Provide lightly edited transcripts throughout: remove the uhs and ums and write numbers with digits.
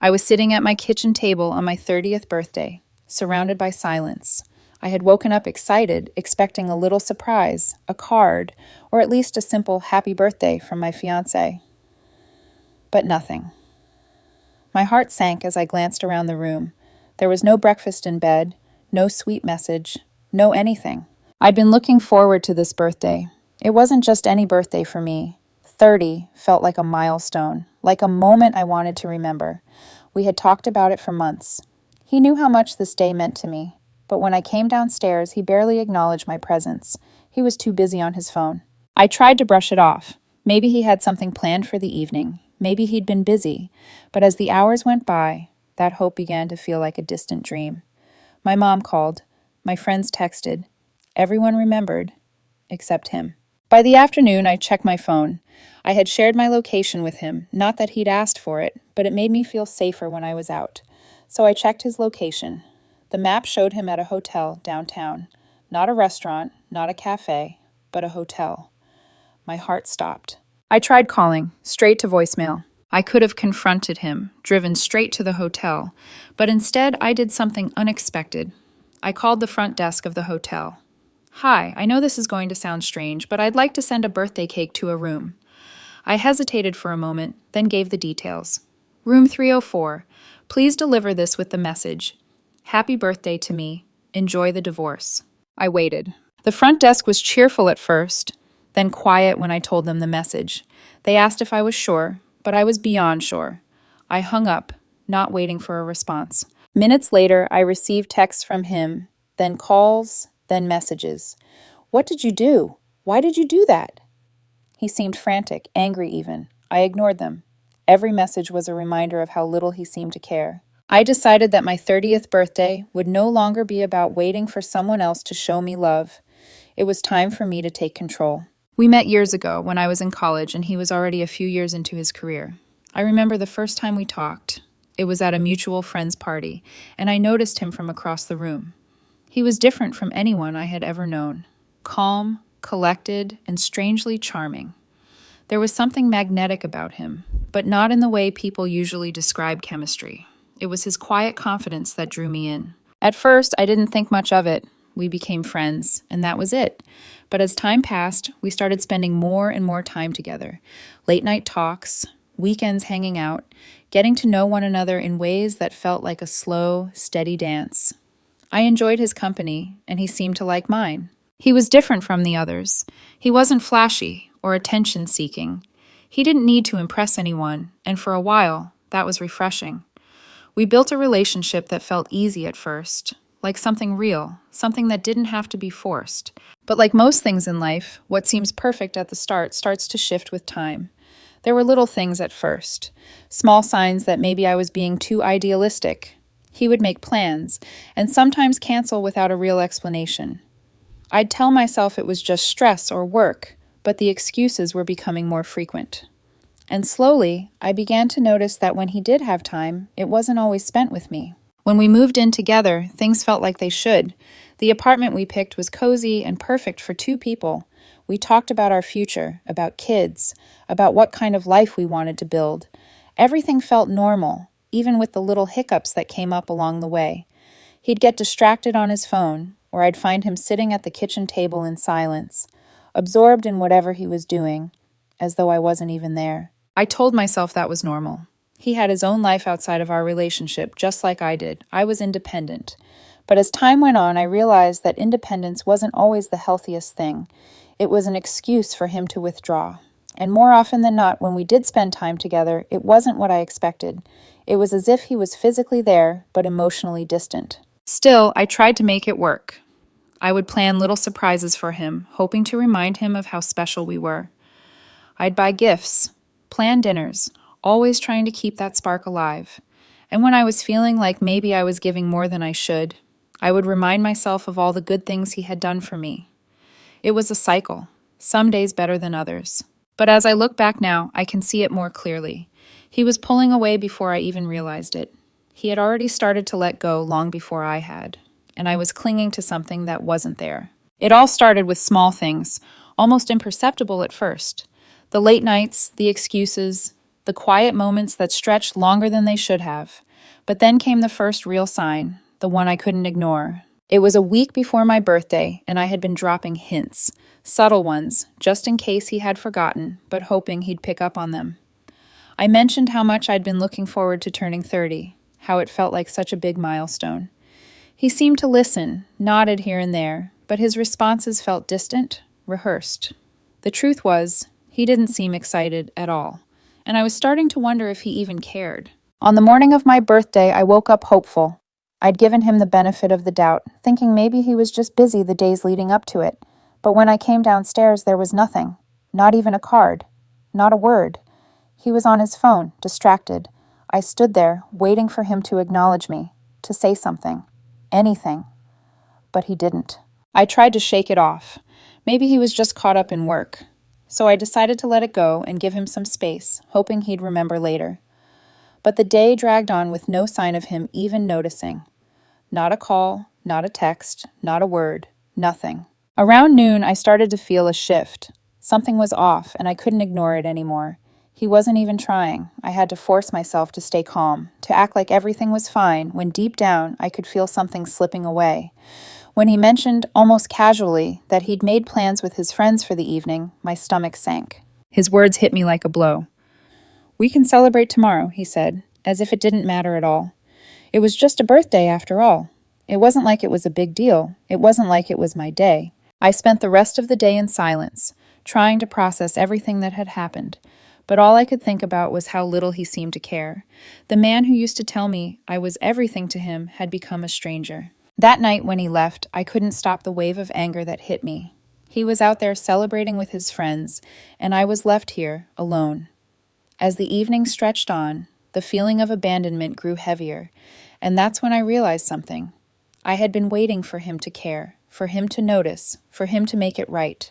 I was sitting at my kitchen table on my 30th birthday, surrounded by silence. I had woken up excited, expecting a little surprise, a card, or at least a simple happy birthday from my fiancé. But nothing. My heart sank as I glanced around the room. There was no breakfast in bed, no sweet message, no anything. I'd been looking forward to this birthday. It wasn't just any birthday for me. 30 felt like a milestone, like a moment I wanted to remember. We had talked about it for months. He knew how much this day meant to me, but when I came downstairs, he barely acknowledged my presence. He was too busy on his phone. I tried to brush it off. Maybe he had something planned for the evening. Maybe he'd been busy. But as the hours went by, that hope began to feel like a distant dream. My mom called. My friends texted. Everyone remembered, except him. By the afternoon, I checked my phone. I had shared my location with him, not that he'd asked for it, but it made me feel safer when I was out. So I checked his location. The map showed him at a hotel downtown. Not a restaurant, not a cafe, but a hotel. My heart stopped. I tried calling, straight to voicemail. I could have confronted him, driven straight to the hotel, but instead I did something unexpected. I called the front desk of the hotel. Hi, I know this is going to sound strange, but I'd like to send a birthday cake to a room. I hesitated for a moment, then gave the details. Room 304. Please deliver this with the message. Happy birthday to me. Enjoy the divorce. I waited. The front desk was cheerful at first, then quiet when I told them the message. They asked if I was sure, but I was beyond sure. I hung up, not waiting for a response. Minutes later, I received texts from him, then calls, then messages. What did you do? Why did you do that? He seemed frantic, angry even. I ignored them. Every message was a reminder of how little he seemed to care. I decided that my 30th birthday would no longer be about waiting for someone else to show me love. It was time for me to take control. We met years ago when I was in college and he was already a few years into his career. I remember the first time we talked. It was at a mutual friend's party, and I noticed him from across the room. He was different from anyone I had ever known. Calm, collected, and strangely charming. There was something magnetic about him, but not in the way people usually describe chemistry. It was his quiet confidence that drew me in. At first, I didn't think much of it. We became friends, and that was it. But as time passed, we started spending more and more time together. Late-night talks, weekends hanging out, getting to know one another in ways that felt like a slow, steady dance. I enjoyed his company, and he seemed to like mine. He was different from the others. He wasn't flashy or attention-seeking. He didn't need to impress anyone, and for a while, that was refreshing. We built a relationship that felt easy at first, like something real, something that didn't have to be forced. But like most things in life, what seems perfect at the start starts to shift with time. There were little things at first, small signs that maybe I was being too idealistic. He would make plans, and sometimes cancel without a real explanation. I'd tell myself it was just stress or work, but the excuses were becoming more frequent. And slowly, I began to notice that when he did have time, it wasn't always spent with me. When we moved in together, things felt like they should. The apartment we picked was cozy and perfect for two people. We talked about our future, about kids, about what kind of life we wanted to build. Everything felt normal, even with the little hiccups that came up along the way. He'd get distracted on his phone, or I'd find him sitting at the kitchen table in silence, absorbed in whatever he was doing, as though I wasn't even there. I told myself that was normal. He had his own life outside of our relationship, just like I did. I was independent. But as time went on, I realized that independence wasn't always the healthiest thing. It was an excuse for him to withdraw. And more often than not, when we did spend time together, it wasn't what I expected. It was as if he was physically there, but emotionally distant. Still, I tried to make it work. I would plan little surprises for him, hoping to remind him of how special we were. I'd buy gifts, plan dinners, always trying to keep that spark alive. And when I was feeling like maybe I was giving more than I should, I would remind myself of all the good things he had done for me. It was a cycle, some days better than others. But as I look back now, I can see it more clearly. He was pulling away before I even realized it. He had already started to let go long before I had, and I was clinging to something that wasn't there. It all started with small things, almost imperceptible at first. The late nights, the excuses, the quiet moments that stretched longer than they should have. But then came the first real sign, the one I couldn't ignore. It was a week before my birthday, and I had been dropping hints, subtle ones, just in case he had forgotten, but hoping he'd pick up on them. I mentioned how much I'd been looking forward to turning 30, how it felt like such a big milestone. He seemed to listen, nodded here and there, but his responses felt distant, rehearsed. The truth was, he didn't seem excited at all, and I was starting to wonder if he even cared. On the morning of my birthday, I woke up hopeful. I'd given him the benefit of the doubt, thinking maybe he was just busy the days leading up to it. But when I came downstairs, there was nothing. Not even a card. Not a word. He was on his phone, distracted. I stood there, waiting for him to acknowledge me, to say something. Anything. But he didn't. I tried to shake it off. Maybe he was just caught up in work. So I decided to let it go and give him some space, hoping he'd remember later. But the day dragged on with no sign of him even noticing. Not a call, not a text, not a word, nothing. Around noon, I started to feel a shift. Something was off, and I couldn't ignore it anymore. He wasn't even trying. I had to force myself to stay calm, to act like everything was fine, when deep down I could feel something slipping away. When he mentioned, almost casually, that he'd made plans with his friends for the evening, my stomach sank. His words hit me like a blow. "We can celebrate tomorrow," he said, as if it didn't matter at all. It was just a birthday after all. It wasn't like it was a big deal. It wasn't like it was my day. I spent the rest of the day in silence, trying to process everything that had happened. But all I could think about was how little he seemed to care. The man who used to tell me I was everything to him had become a stranger. That night when he left, I couldn't stop the wave of anger that hit me. He was out there celebrating with his friends, and I was left here, alone. As the evening stretched on, the feeling of abandonment grew heavier, and that's when I realized something. I had been waiting for him to care, for him to notice, for him to make it right.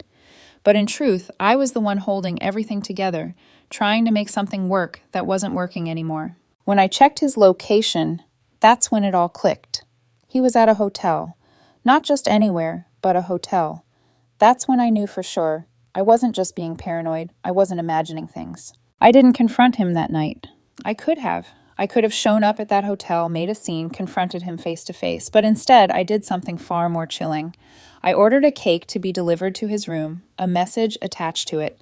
But in truth, I was the one holding everything together, trying to make something work that wasn't working anymore. When I checked his location, that's when it all clicked. He was at a hotel. Not just anywhere, but a hotel. That's when I knew for sure. I wasn't just being paranoid. I wasn't imagining things. I didn't confront him that night. I could have. I could have shown up at that hotel, made a scene, confronted him face to face, but instead I did something far more chilling. I ordered a cake to be delivered to his room, a message attached to it.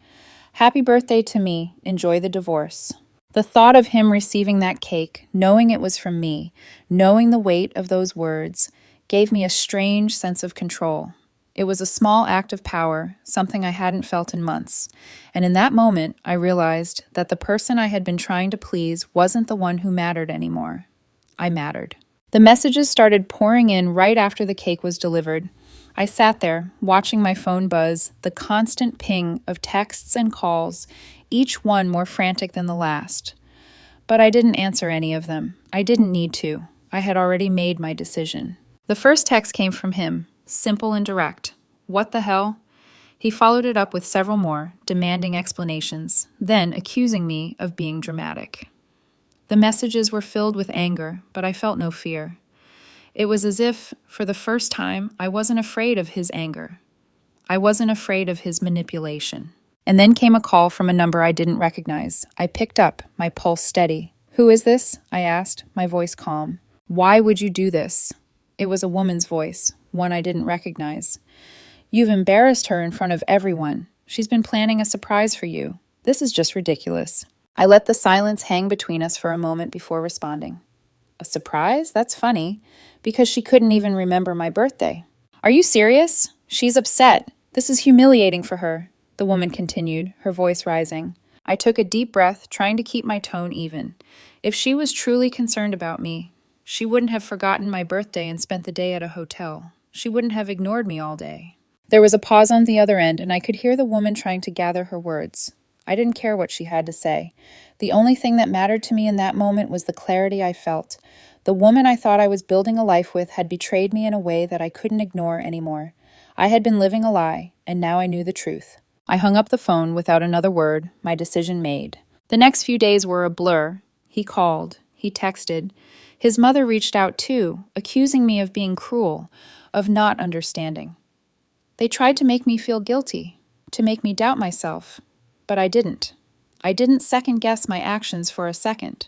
"Happy birthday to me, enjoy the divorce." The thought of him receiving that cake, knowing it was from me, knowing the weight of those words, gave me a strange sense of control. It was a small act of power, something I hadn't felt in months. And in that moment, I realized that the person I had been trying to please wasn't the one who mattered anymore. I mattered. The messages started pouring in right after the cake was delivered. I sat there, watching my phone buzz, the constant ping of texts and calls, each one more frantic than the last. But I didn't answer any of them. I didn't need to. I had already made my decision. The first text came from him, simple and direct. "What the hell?" He followed it up with several more, demanding explanations, then accusing me of being dramatic. The messages were filled with anger, but I felt no fear. It was as if, for the first time, I wasn't afraid of his anger. I wasn't afraid of his manipulation. And then came a call from a number I didn't recognize. I picked up, my pulse steady. "Who is this?" I asked, my voice calm. "Why would you do this?" It was a woman's voice, one I didn't recognize. "You've embarrassed her in front of everyone. She's been planning a surprise for you. This is just ridiculous." I let the silence hang between us for a moment before responding. "A surprise? That's funny, because she couldn't even remember my birthday." "Are you serious? She's upset. This is humiliating for her," the woman continued, her voice rising. I took a deep breath, trying to keep my tone even. If she was truly concerned about me, she wouldn't have forgotten my birthday and spent the day at a hotel. She wouldn't have ignored me all day. There was a pause on the other end, and I could hear the woman trying to gather her words. I didn't care what she had to say. The only thing that mattered to me in that moment was the clarity I felt. The woman I thought I was building a life with had betrayed me in a way that I couldn't ignore anymore. I had been living a lie, and now I knew the truth. I hung up the phone without another word, my decision made. The next few days were a blur. He called. He texted. His mother reached out too, accusing me of being cruel, of not understanding. They tried to make me feel guilty, to make me doubt myself, but I didn't. I didn't second guess my actions for a second.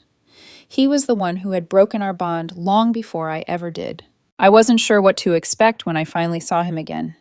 He was the one who had broken our bond long before I ever did. I wasn't sure what to expect when I finally saw him again.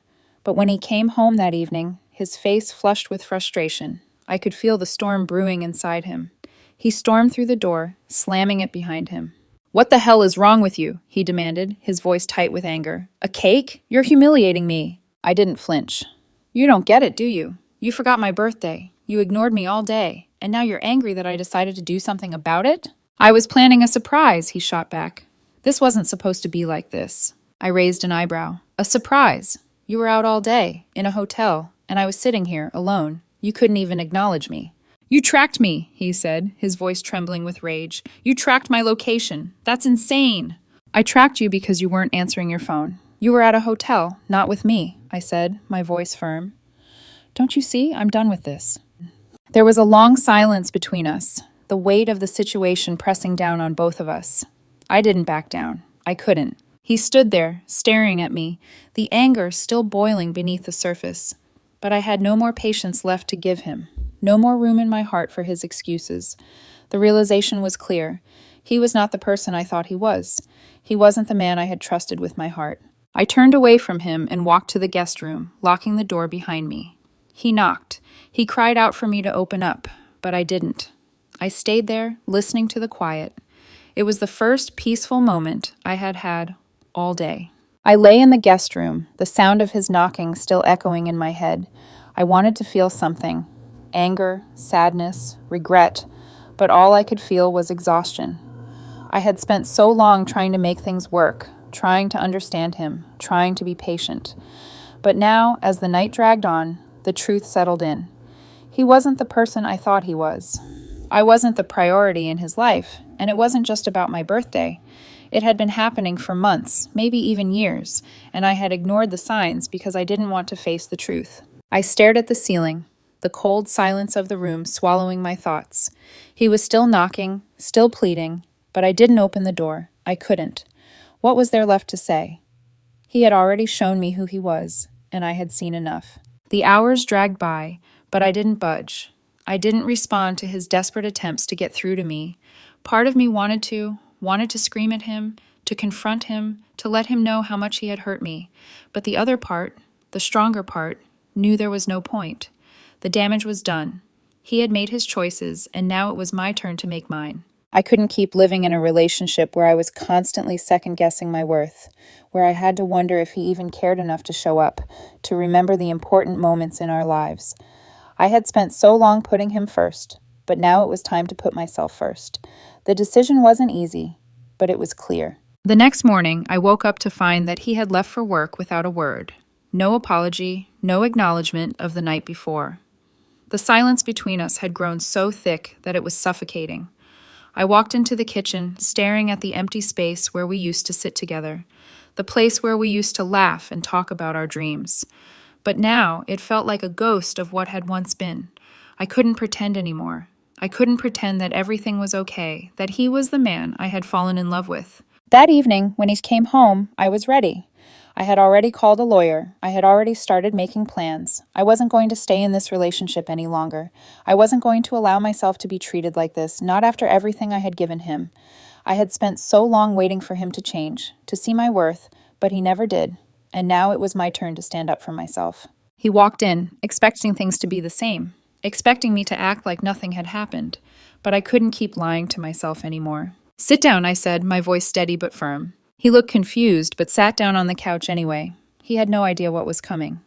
But when he came home that evening, his face flushed with frustration, I could feel the storm brewing inside him. He stormed through the door, slamming it behind him. "What the hell is wrong with you?" he demanded, his voice tight with anger. "A cake? You're humiliating me." I didn't flinch. "You don't get it, do you? You forgot my birthday. You ignored me all day, and now you're angry that I decided to do something about it?" "I was planning a surprise," he shot back. "This wasn't supposed to be like this." I raised an eyebrow. "A surprise? You were out all day, in a hotel, and I was sitting here, alone. You couldn't even acknowledge me." "You tracked me," he said, his voice trembling with rage. "You tracked my location. That's insane." "I tracked you because you weren't answering your phone. You were at a hotel, not with me," I said, my voice firm. "Don't you see? I'm done with this." There was a long silence between us, the weight of the situation pressing down on both of us. I didn't back down. I couldn't. He stood there, staring at me, the anger still boiling beneath the surface. But I had no more patience left to give him, no more room in my heart for his excuses. The realization was clear. He was not the person I thought he was. He wasn't the man I had trusted with my heart. I turned away from him and walked to the guest room, locking the door behind me. He knocked. He cried out for me to open up, but I didn't. I stayed there, listening to the quiet. It was the first peaceful moment I had had all day. I lay in the guest room, the sound of his knocking still echoing in my head. I wanted to feel something. Anger, sadness, regret, but all I could feel was exhaustion. I had spent so long trying to make things work, trying to understand him, trying to be patient. But now, as the night dragged on, the truth settled in. He wasn't the person I thought he was. I wasn't the priority in his life, and it wasn't just about my birthday. It had been happening for months, maybe even years, and I had ignored the signs because I didn't want to face the truth. I stared at the ceiling, the cold silence of the room swallowing my thoughts. He was still knocking, still pleading, but I didn't open the door. I couldn't. What was there left to say? He had already shown me who he was, and I had seen enough. The hours dragged by, but I didn't budge. I didn't respond to his desperate attempts to get through to me. Part of me wanted to scream at him, to confront him, to let him know how much he had hurt me. But the other part, the stronger part, knew there was no point. The damage was done. He had made his choices, and now it was my turn to make mine. I couldn't keep living in a relationship where I was constantly second-guessing my worth, where I had to wonder if he even cared enough to show up, to remember the important moments in our lives. I had spent so long putting him first, but now it was time to put myself first. The decision wasn't easy, but it was clear. The next morning, I woke up to find that he had left for work without a word. No apology, no acknowledgement of the night before. The silence between us had grown so thick that it was suffocating. I walked into the kitchen, staring at the empty space where we used to sit together, the place where we used to laugh and talk about our dreams. But now it felt like a ghost of what had once been. I couldn't pretend anymore. I couldn't pretend that everything was okay, that he was the man I had fallen in love with. That evening, when he came home, I was ready. I had already called a lawyer. I had already started making plans. I wasn't going to stay in this relationship any longer. I wasn't going to allow myself to be treated like this, not after everything I had given him. I had spent so long waiting for him to change, to see my worth, but he never did, and now it was my turn to stand up for myself. He walked in, expecting things to be the same, expecting me to act like nothing had happened, but I couldn't keep lying to myself anymore. "Sit down," I said, my voice steady but firm. He looked confused, but sat down on the couch anyway. He had no idea what was coming.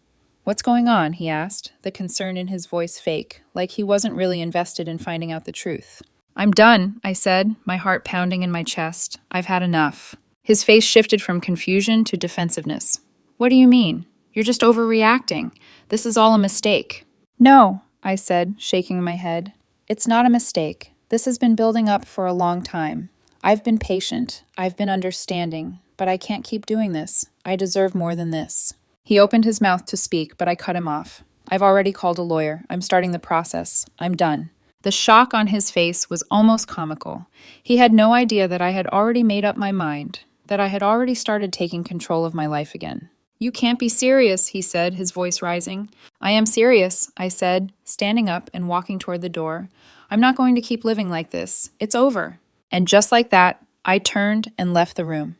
"What's going on?" he asked, the concern in his voice fake, like he wasn't really invested in finding out the truth. "I'm done," I said, my heart pounding in my chest. "I've had enough." His face shifted from confusion to defensiveness. "What do you mean? You're just overreacting. This is all a mistake." "No," I said, shaking my head. "It's not a mistake. This has been building up for a long time. I've been patient. I've been understanding. But I can't keep doing this. I deserve more than this." He opened his mouth to speak, but I cut him off. "I've already called a lawyer. I'm starting the process. I'm done." The shock on his face was almost comical. He had no idea that I had already made up my mind, that I had already started taking control of my life again. You can't be serious, he said, his voice rising. I am serious, I said, standing up and walking toward the door. I'm not going to keep living like this. It's over. And just like that, I turned and left the room.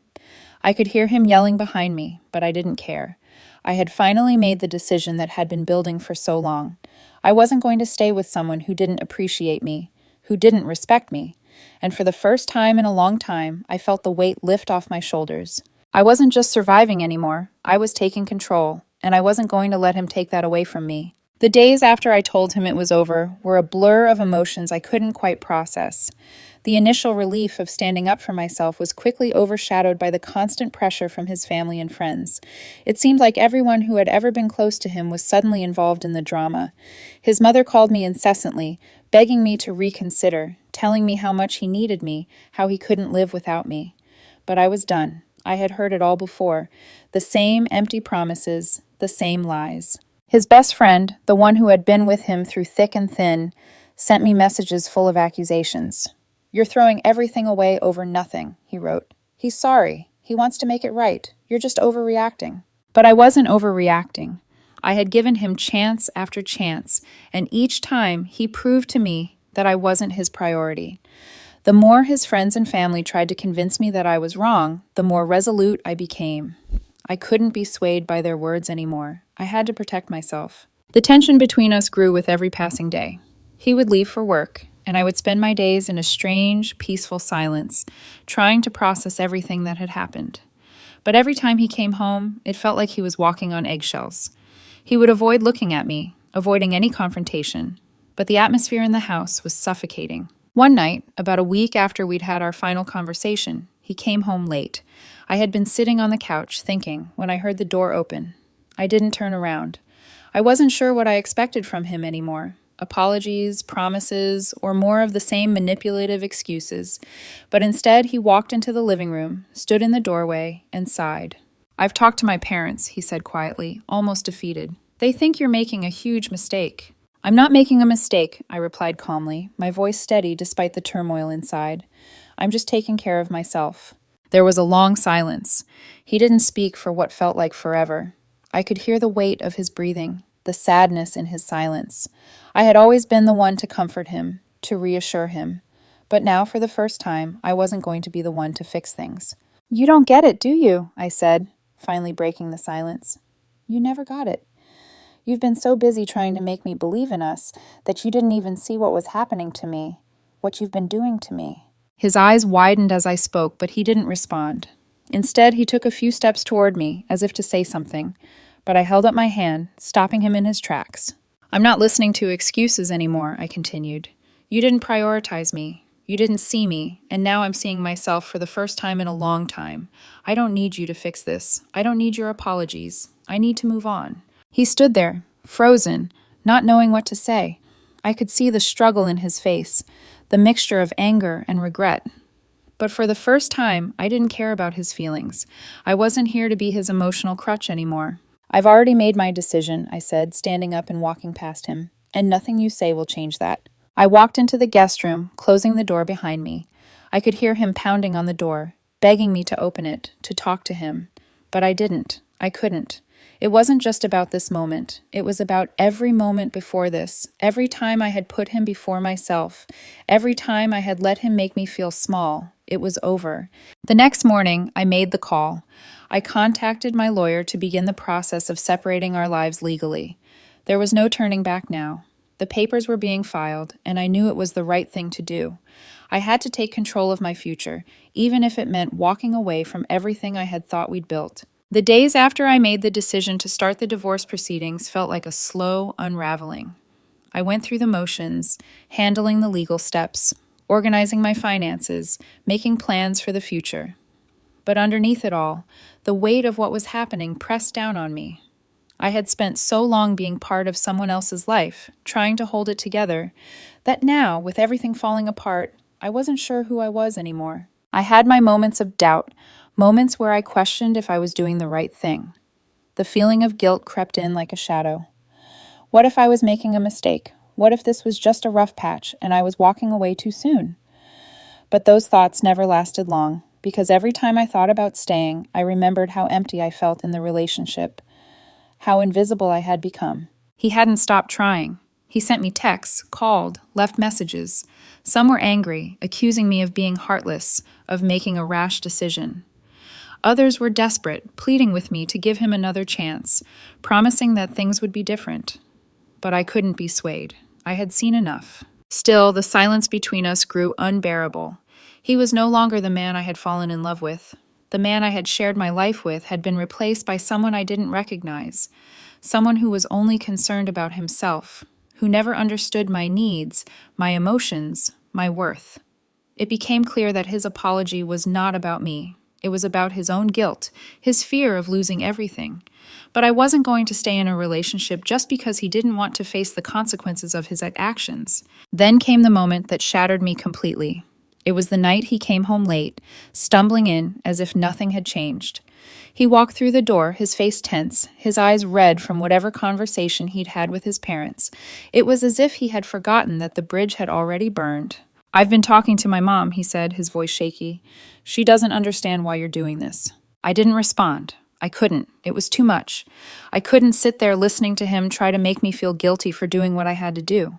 I could hear him yelling behind me, but I didn't care. I had finally made the decision that had been building for so long. I wasn't going to stay with someone who didn't appreciate me, who didn't respect me. And for the first time in a long time, I felt the weight lift off my shoulders. I wasn't just surviving anymore, I was taking control, and I wasn't going to let him take that away from me. The days after I told him it was over were a blur of emotions I couldn't quite process. The initial relief of standing up for myself was quickly overshadowed by the constant pressure from his family and friends. It seemed like everyone who had ever been close to him was suddenly involved in the drama. His mother called me incessantly, begging me to reconsider, telling me how much he needed me, how he couldn't live without me. But I was done. I had heard it all before. The same empty promises, the same lies. His best friend, the one who had been with him through thick and thin, sent me messages full of accusations. You're throwing everything away over nothing, he wrote. He's sorry. He wants to make it right. You're just overreacting. But I wasn't overreacting. I had given him chance after chance, and each time he proved to me that I wasn't his priority. The more his friends and family tried to convince me that I was wrong, the more resolute I became. I couldn't be swayed by their words anymore. I had to protect myself. The tension between us grew with every passing day. He would leave for work, and I would spend my days in a strange, peaceful silence, trying to process everything that had happened. But every time he came home, it felt like he was walking on eggshells. He would avoid looking at me, avoiding any confrontation, but the atmosphere in the house was suffocating. One night, about a week after we'd had our final conversation, he came home late. I had been sitting on the couch thinking when I heard the door open. I didn't turn around. I wasn't sure what I expected from him anymore. Apologies, promises, or more of the same manipulative excuses. But instead, he walked into the living room, stood in the doorway, and sighed. I've talked to my parents, he said quietly, almost defeated. They think you're making a huge mistake. I'm not making a mistake, I replied calmly, my voice steady despite the turmoil inside. I'm just taking care of myself. There was a long silence. He didn't speak for what felt like forever. I could hear the weight of his breathing, the sadness in his silence. I had always been the one to comfort him, to reassure him. But now, for the first time, I wasn't going to be the one to fix things. You don't get it, do you? I said, finally breaking the silence. You never got it. You've been so busy trying to make me believe in us that you didn't even see what was happening to me, what you've been doing to me. His eyes widened as I spoke, but he didn't respond. Instead, he took a few steps toward me, as if to say something, but I held up my hand, stopping him in his tracks. I'm not listening to excuses anymore, I continued. You didn't prioritize me. You didn't see me, and now I'm seeing myself for the first time in a long time. I don't need you to fix this. I don't need your apologies. I need to move on. He stood there, frozen, not knowing what to say. I could see the struggle in his face, the mixture of anger and regret. But for the first time, I didn't care about his feelings. I wasn't here to be his emotional crutch anymore. I've already made my decision, I said, standing up and walking past him, and nothing you say will change that. I walked into the guest room, closing the door behind me. I could hear him pounding on the door, begging me to open it, to talk to him. But I didn't. I couldn't. It wasn't just about this moment. It was about every moment before this, every time I had put him before myself, every time I had let him make me feel small. It was over. The next morning, I made the call. I contacted my lawyer to begin the process of separating our lives legally. There was no turning back now. The papers were being filed, and I knew it was the right thing to do. I had to take control of my future, even if it meant walking away from everything I had thought we'd built. The days after I made the decision to start the divorce proceedings felt like a slow unraveling. I went through the motions, handling the legal steps, organizing my finances, making plans for the future. But underneath it all, the weight of what was happening pressed down on me. I had spent so long being part of someone else's life, trying to hold it together, that now, with everything falling apart, I wasn't sure who I was anymore. I had my moments of doubt, moments where I questioned if I was doing the right thing. The feeling of guilt crept in like a shadow. What if I was making a mistake? What if this was just a rough patch and I was walking away too soon? But those thoughts never lasted long. because every time I thought about staying, I remembered how empty I felt in the relationship, how invisible I had become. He hadn't stopped trying. He sent me texts, called, left messages. Some were angry, accusing me of being heartless, of making a rash decision. Others were desperate, pleading with me to give him another chance, promising that things would be different. But I couldn't be swayed. I had seen enough. Still, the silence between us grew unbearable. He was no longer the man I had fallen in love with. The man I had shared my life with had been replaced by someone I didn't recognize, someone who was only concerned about himself, who never understood my needs, my emotions, my worth. It became clear that his apology was not about me. It was about his own guilt, his fear of losing everything. But I wasn't going to stay in a relationship just because he didn't want to face the consequences of his actions. Then came the moment that shattered me completely. It was the night he came home late, stumbling in as if nothing had changed. He walked through the door, his face tense, his eyes red from whatever conversation he'd had with his parents. It was as if he had forgotten that the bridge had already burned. "I've been talking to my mom," he said, his voice shaky. "She doesn't understand why you're doing this." I didn't respond. I couldn't. It was too much. I couldn't sit there listening to him try to make me feel guilty for doing what I had to do.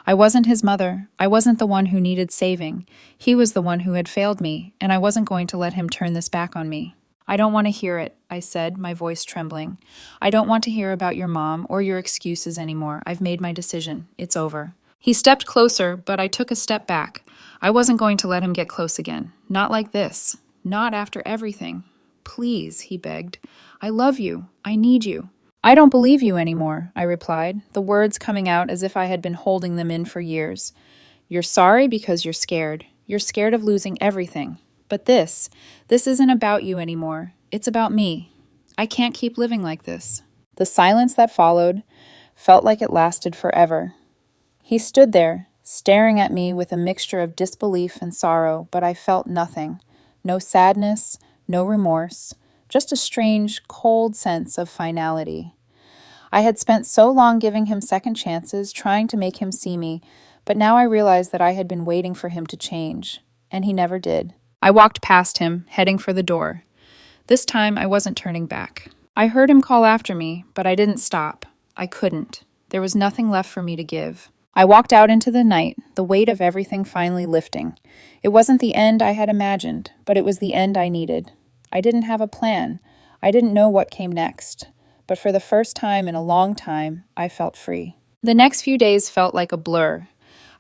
I wasn't his mother. I wasn't the one who needed saving. He was the one who had failed me, and I wasn't going to let him turn this back on me. "I don't want to hear it," I said, my voice trembling. "I don't want to hear about your mom or your excuses anymore. I've made my decision. It's over." He stepped closer, but I took a step back. I wasn't going to let him get close again. Not like this. Not after everything. "Please," he begged. "I love you. I need you." "I don't believe you anymore," I replied, the words coming out as if I had been holding them in for years. "You're sorry because you're scared. You're scared of losing everything. But this isn't about you anymore. It's about me. I can't keep living like this." The silence that followed felt like it lasted forever. He stood there, staring at me with a mixture of disbelief and sorrow, but I felt nothing. No sadness, no remorse, just a strange, cold sense of finality. I had spent so long giving him second chances, trying to make him see me, but now I realized that I had been waiting for him to change, and he never did. I walked past him, heading for the door. This time I wasn't turning back. I heard him call after me, but I didn't stop. I couldn't. There was nothing left for me to give. I walked out into the night, the weight of everything finally lifting. It wasn't the end I had imagined, but it was the end I needed. I didn't have a plan. I didn't know what came next. But for the first time in a long time, I felt free. The next few days felt like a blur.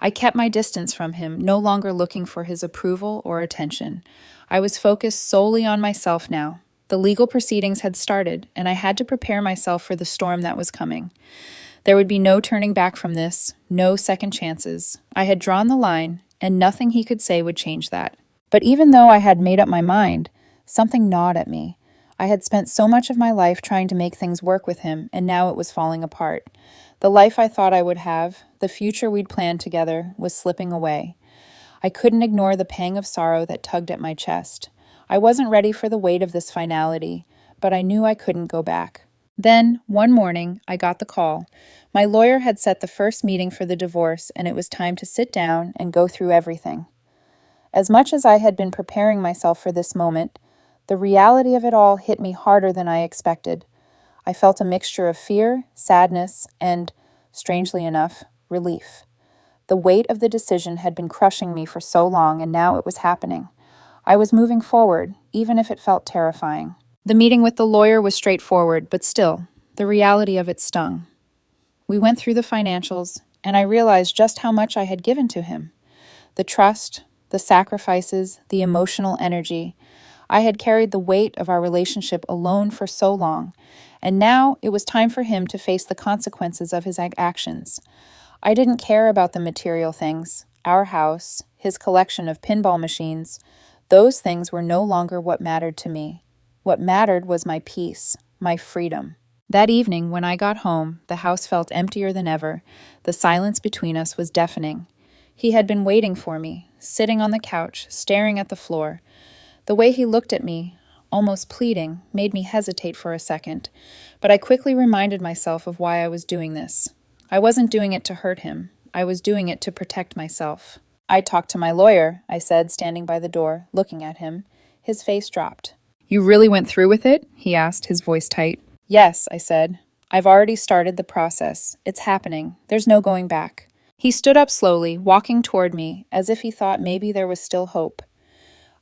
I kept my distance from him, no longer looking for his approval or attention. I was focused solely on myself now. The legal proceedings had started, and I had to prepare myself for the storm that was coming. There would be no turning back from this, no second chances. I had drawn the line, and nothing he could say would change that. But even though I had made up my mind, something gnawed at me. I had spent so much of my life trying to make things work with him, and now it was falling apart. The life I thought I would have, the future we'd planned together, was slipping away. I couldn't ignore the pang of sorrow that tugged at my chest. I wasn't ready for the weight of this finality, but I knew I couldn't go back. Then, one morning, I got the call. My lawyer had set the first meeting for the divorce, and it was time to sit down and go through everything. As much as I had been preparing myself for this moment, the reality of it all hit me harder than I expected. I felt a mixture of fear, sadness, and, strangely enough, relief. The weight of the decision had been crushing me for so long, and now it was happening. I was moving forward, even if it felt terrifying. The meeting with the lawyer was straightforward, but still, the reality of it stung. We went through the financials, and I realized just how much I had given to him. The trust, the sacrifices, the emotional energy. I had carried the weight of our relationship alone for so long, and now it was time for him to face the consequences of his actions. I didn't care about the material things, our house, his collection of pinball machines. Those things were no longer what mattered to me. What mattered was my peace, my freedom. That evening, when I got home, the house felt emptier than ever. The silence between us was deafening. He had been waiting for me, sitting on the couch, staring at the floor. The way he looked at me, almost pleading, made me hesitate for a second, but I quickly reminded myself of why I was doing this. I wasn't doing it to hurt him. I was doing it to protect myself. "I talked to my lawyer," I said, standing by the door, looking at him. His face dropped. "You really went through with it?" he asked, his voice tight. "Yes," I said. "I've already started the process. It's happening. There's no going back." He stood up slowly, walking toward me, as if he thought maybe there was still hope.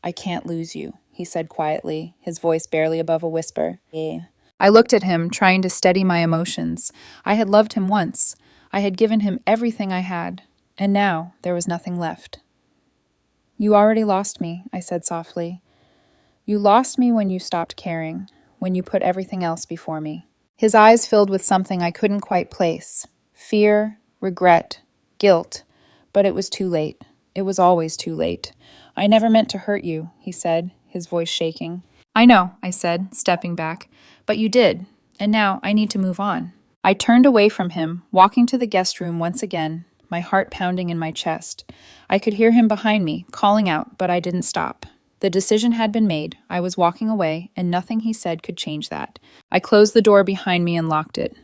"I can't lose you," he said quietly, his voice barely above a whisper. "Yeah." I looked at him, trying to steady my emotions. I had loved him once. I had given him everything I had. And now there was nothing left. "You already lost me," I said softly. "You lost me when you stopped caring, when you put everything else before me." His eyes filled with something I couldn't quite place. Fear, regret, guilt. But it was too late. It was always too late. "I never meant to hurt you," he said, his voice shaking. "I know," I said, stepping back. "But you did. And now I need to move on." I turned away from him, walking to the guest room once again, my heart pounding in my chest. I could hear him behind me, calling out, but I didn't stop. The decision had been made. I was walking away, and nothing he said could change that. I closed the door behind me and locked it.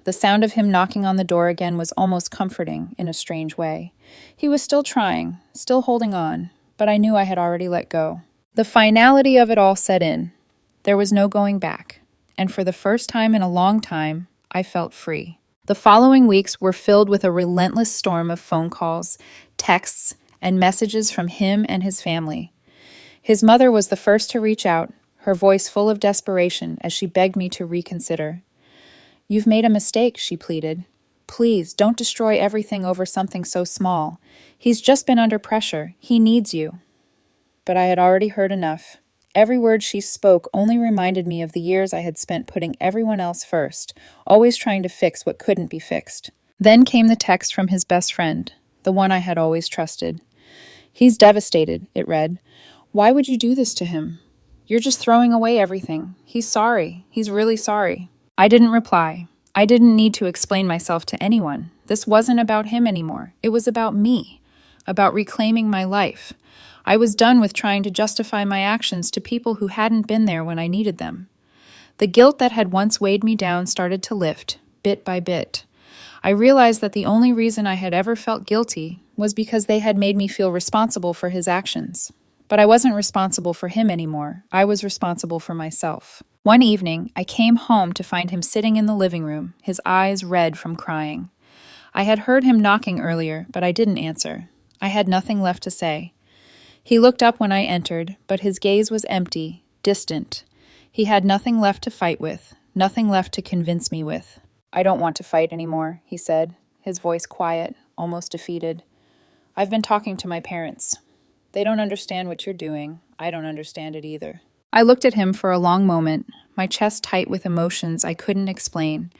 The sound of him knocking on the door again was almost comforting in a strange way. He was still trying, still holding on, but I knew I had already let go. The finality of it all set in. There was no going back, and for the first time in a long time, I felt free. The following weeks were filled with a relentless storm of phone calls, texts, and messages from him and his family. His mother was the first to reach out, her voice full of desperation as she begged me to reconsider. "You've made a mistake," she pleaded. "Please, don't destroy everything over something so small. He's just been under pressure. He needs you." But I had already heard enough. Every word she spoke only reminded me of the years I had spent putting everyone else first, always trying to fix what couldn't be fixed. Then came the text from his best friend, the one I had always trusted. "He's devastated," it read. "Why would you do this to him? You're just throwing away everything. He's sorry. He's really sorry." I didn't reply. I didn't need to explain myself to anyone. This wasn't about him anymore. It was about me, about reclaiming my life. I was done with trying to justify my actions to people who hadn't been there when I needed them. The guilt that had once weighed me down started to lift, bit by bit. I realized that the only reason I had ever felt guilty was because they had made me feel responsible for his actions. But I wasn't responsible for him anymore. I was responsible for myself. One evening, I came home to find him sitting in the living room, his eyes red from crying. I had heard him knocking earlier, but I didn't answer. I had nothing left to say. He looked up when I entered, but his gaze was empty, distant. He had nothing left to fight with, nothing left to convince me with. "I don't want to fight anymore," he said, his voice quiet, almost defeated. "I've been talking to my parents. They don't understand what you're doing. I don't understand it either." I looked at him for a long moment, my chest tight with emotions I couldn't explain,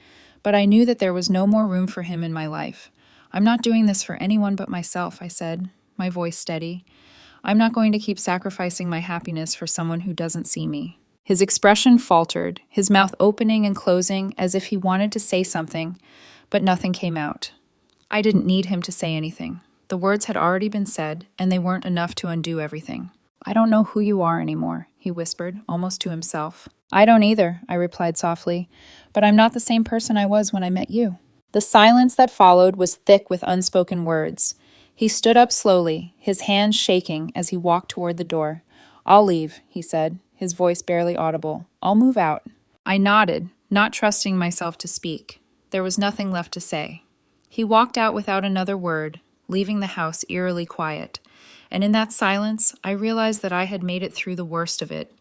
but I knew that there was no more room for him in my life. "I'm not doing this for anyone but myself," I said, my voice steady. "I'm not going to keep sacrificing my happiness for someone who doesn't see me." His expression faltered, his mouth opening and closing as if he wanted to say something, but nothing came out. I didn't need him to say anything. The words had already been said, and they weren't enough to undo everything. "I don't know who you are anymore," he whispered, almost to himself. "I don't either," I replied softly, "but I'm not the same person I was when I met you." The silence that followed was thick with unspoken words. He stood up slowly, his hands shaking as he walked toward the door. "I'll leave," he said, his voice barely audible. "I'll move out." I nodded, not trusting myself to speak. There was nothing left to say. He walked out without another word, leaving the house eerily quiet. And in that silence, I realized that I had made it through the worst of it.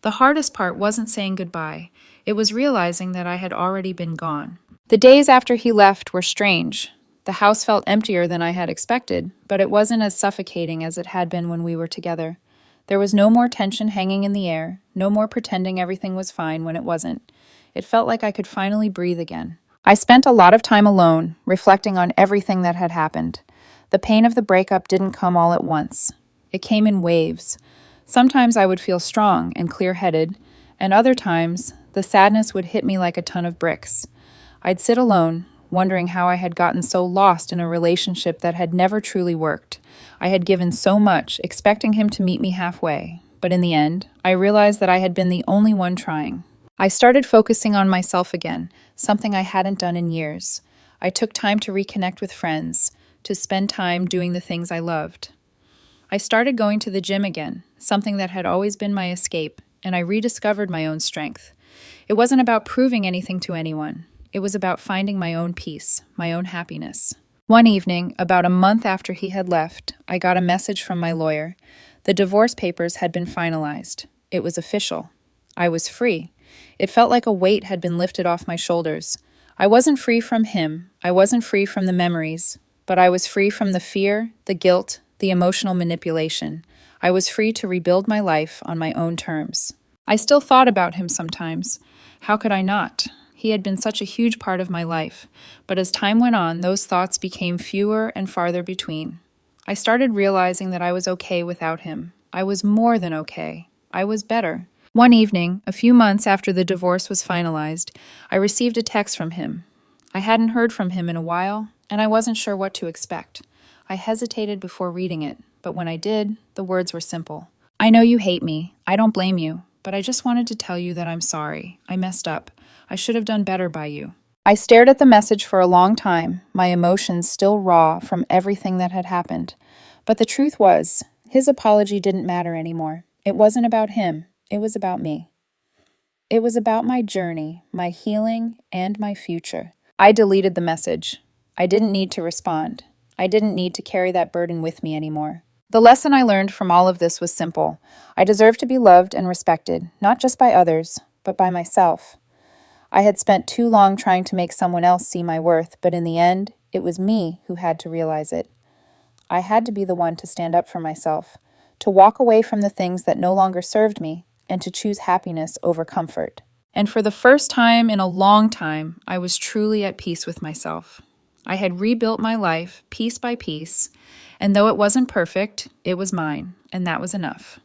The hardest part wasn't saying goodbye. It was realizing that I had already been gone. The days after he left were strange. The house felt emptier than I had expected, but it wasn't as suffocating as it had been when we were together. There was no more tension hanging in the air, no more pretending everything was fine when it wasn't. It felt like I could finally breathe again. I spent a lot of time alone, reflecting on everything that had happened. The pain of the breakup didn't come all at once. It came in waves. Sometimes I would feel strong and clear-headed, and other times the sadness would hit me like a ton of bricks. I'd sit alone, wondering how I had gotten so lost in a relationship that had never truly worked. I had given so much, expecting him to meet me halfway, but in the end, I realized that I had been the only one trying. I started focusing on myself again, something I hadn't done in years. I took time to reconnect with friends, to spend time doing the things I loved. I started going to the gym again, something that had always been my escape, and I rediscovered my own strength. It wasn't about proving anything to anyone. It was about finding my own peace, my own happiness. One evening, about a month after he had left, I got a message from my lawyer. The divorce papers had been finalized. It was official. I was free. It felt like a weight had been lifted off my shoulders. I wasn't free from him. I wasn't free from the memories. But I was free from the fear, the guilt, the emotional manipulation. I was free to rebuild my life on my own terms. I still thought about him sometimes. How could I not? He had been such a huge part of my life. But as time went on, those thoughts became fewer and farther between. I started realizing that I was okay without him. I was more than okay. I was better. One evening, a few months after the divorce was finalized, I received a text from him. I hadn't heard from him in a while, and I wasn't sure what to expect. I hesitated before reading it, but when I did, the words were simple. I know you hate me. I don't blame you, but I just wanted to tell you that I'm sorry. I messed up. I should have done better by you. I stared at the message for a long time, my emotions still raw from everything that had happened. But the truth was, his apology didn't matter anymore. It wasn't about him. It was about me. It was about my journey, my healing, and my future. I deleted the message. I didn't need to respond. I didn't need to carry that burden with me anymore. The lesson I learned from all of this was simple. I deserve to be loved and respected, not just by others, but by myself. I had spent too long trying to make someone else see my worth, but in the end, it was me who had to realize it. I had to be the one to stand up for myself, to walk away from the things that no longer served me, and to choose happiness over comfort. And for the first time in a long time, I was truly at peace with myself. I had rebuilt my life piece by piece, and though it wasn't perfect, it was mine, and that was enough.